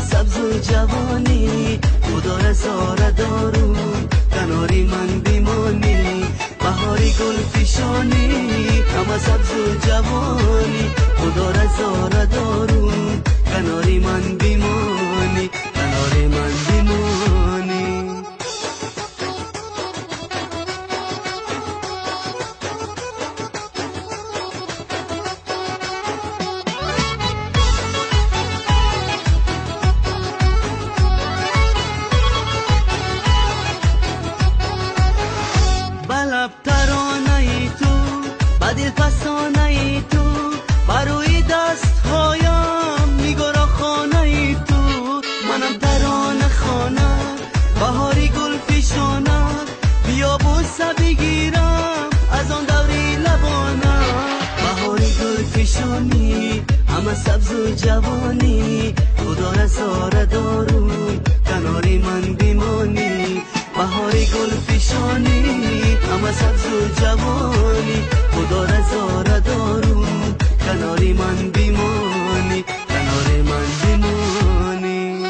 سبز و جوانی خدا را زاره دارو کناری من بیمانی بهاری گل پیشانی همه سبز و جوانی خدا را زاره دارو کناری من بیمانی کناری من بیمانی بلب ترانه ای تو بدل فسانه ای تو بروی دست هایم میگرا خانه ای تو منم ترانه خانه بهاری گل پیشانه بیا بوسه بگیرم از آن دوری لبانه بهاری گل پیشانی همه سبز و جوانی خدا را زاره دارو کناری من بیمانی بهاری گل پیشانی همه سبز و جوانی خدا را زاره دارو کناری من بیمانی کناری من بیمانی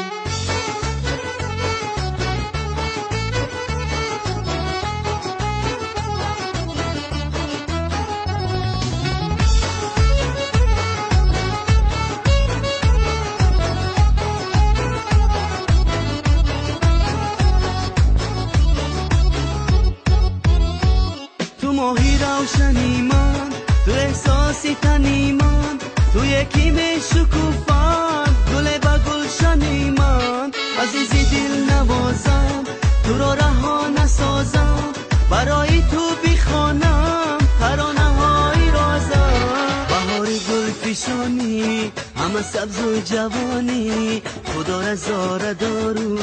ماهی روشنی من تو احساسی تنی من تو یکی می شکوفم گل با گلشنی من عزیزی دل نوازم تو را رها نسازم برای تو بیخوانم ترانه های رازم بهاری گل پیشانی همه سبز و جوانی خدا را زاره دارو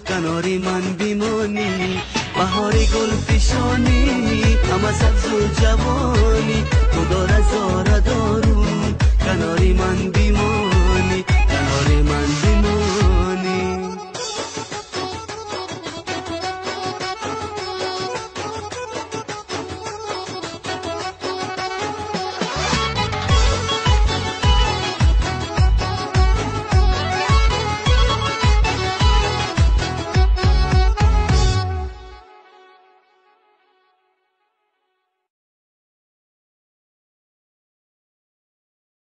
کناری من بیمانی بهاری گل پیشانی همه سبز و جوانی خدا را زاره دارو کناری من بیمانی کناری من بیمانی